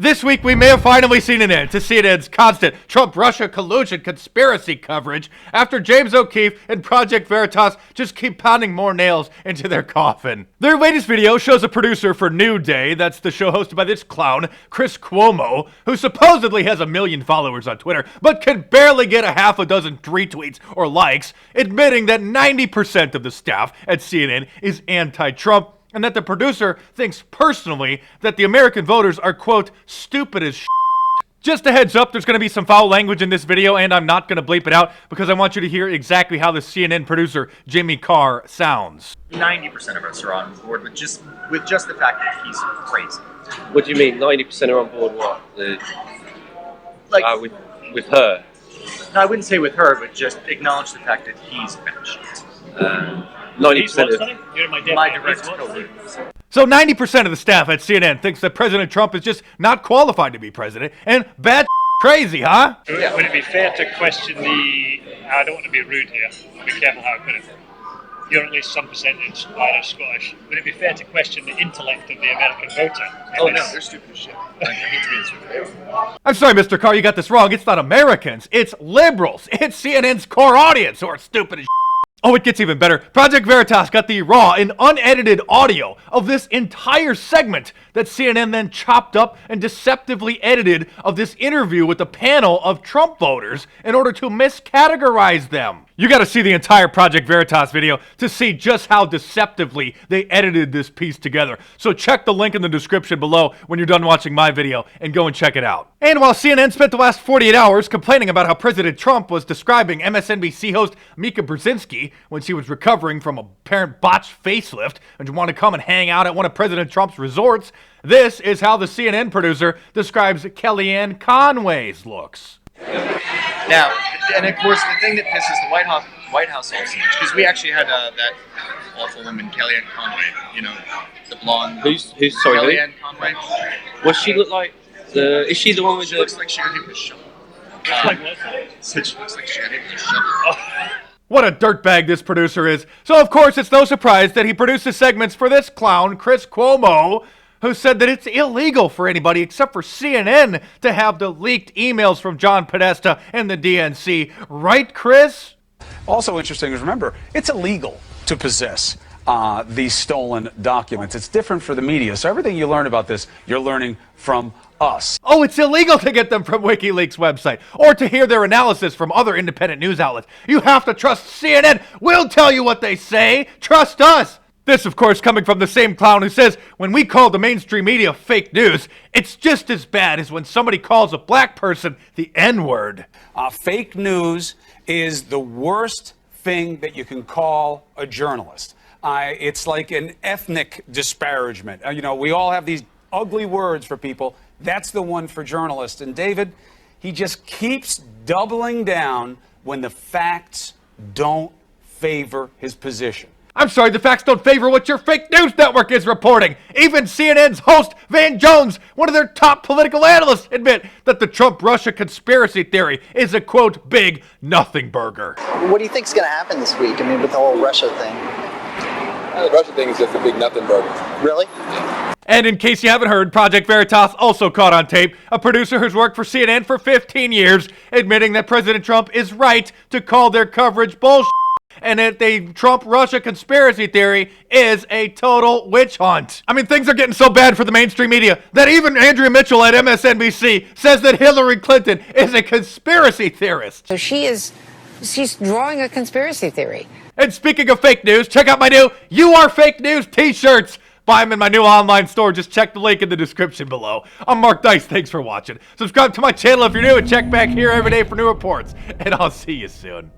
This week, we may have finally seen an end to CNN's constant Trump-Russia collusion conspiracy coverage after James O'Keefe and Project Veritas just keep pounding more nails into their coffin. Their latest video shows a producer for New Day, that's the show hosted by this clown, Chris Cuomo, who supposedly has 1 million followers on Twitter, but can barely get a half a dozen retweets or likes, admitting that 90% of the staff at CNN is anti-Trump, and that the producer thinks personally that the American voters are, quote, stupid as shit. Just a heads up, there's going to be some foul language in this video, and I'm not going to bleep it out because I want you to hear exactly how the CNN producer, Jimmy Carr, sounds. 90% of us are on board with just the fact that he's crazy. What do you mean, 90% are on board what? With her? No, I wouldn't say with her, but just acknowledge the fact that he's batshit. 90% of my direct co-lead. So 90% of the staff at CNN thinks that President Trump is just not qualified to be president, and bat crazy, huh? Yeah. Would it be fair to question I don't want to be rude here, be careful how I put it. You're at least some percentage Irish, Scottish. Would it be fair to question the intellect of the American voter? Oh no, they're stupid as shit. I hate to be this with you. I'm sorry, Mr. Carr, you got this wrong. It's not Americans, it's liberals. It's CNN's core audience who are stupid as shit. Oh, it gets even better. Project Veritas got the raw and unedited audio of this entire segment that CNN then chopped up and deceptively edited of this interview with a panel of Trump voters in order to miscategorize them. You gotta see the entire Project Veritas video to see just how deceptively they edited this piece together. So check the link in the description below when you're done watching my video and go and check it out. And while CNN spent the last 48 hours complaining about how President Trump was describing MSNBC host Mika Brzezinski when she was recovering from a apparent botched facelift and wanted to come and hang out at one of President Trump's resorts, this is how the CNN producer describes Kellyanne Conway's looks. Now, and of course, the thing that pisses the White House off, because we actually had that awful woman, Kellyanne Conway, you know, the blonde. Who's sorry? Kellyanne Conway. What she look like? Is she the one with She the? looks like she got hit with a shovel. Said she looks like she got hit with a shovel. What a dirtbag this producer is. So of course it's no surprise that he produces segments for this clown, Chris Cuomo, who said that it's illegal for anybody except for CNN to have the leaked emails from John Podesta and the DNC. Right, Chris? Also interesting is, remember, it's illegal to possess these stolen documents. It's different for the media. So everything you learn about this, you're learning from us. Oh, it's illegal to get them from WikiLeaks' website or to hear their analysis from other independent news outlets. You have to trust CNN. We'll tell you what they say. Trust us. This, of course, coming from the same clown who says when we call the mainstream media fake news, it's just as bad as when somebody calls a black person the N-word. Fake news is the worst thing that you can call a journalist. It's like an ethnic disparagement. You know, we all have these ugly words for people. That's the one for journalists. And David, he just keeps doubling down when the facts don't favor his position. I'm sorry, the facts don't favor what your fake news network is reporting. Even CNN's host, Van Jones, one of their top political analysts, admit that the Trump-Russia conspiracy theory is a, quote, big nothing burger. What do you think's going to happen this week? I mean, with the whole Russia thing. The Russia thing is just a big nothing burger. Really? And in case you haven't heard, Project Veritas also caught on tape a producer who's worked for CNN for 15 years, admitting that President Trump is right to call their coverage bullshit, and that the Trump-Russia conspiracy theory is a total witch hunt. I mean, things are getting so bad for the mainstream media that even Andrea Mitchell at MSNBC says that Hillary Clinton is a conspiracy theorist. So she's drawing a conspiracy theory. And speaking of fake news, check out my new You Are Fake News t-shirts. Buy them in my new online store. Just check the link in the description below. I'm Mark Dice. Thanks for watching. Subscribe to my channel if you're new and check back here every day for new reports. And I'll see you soon.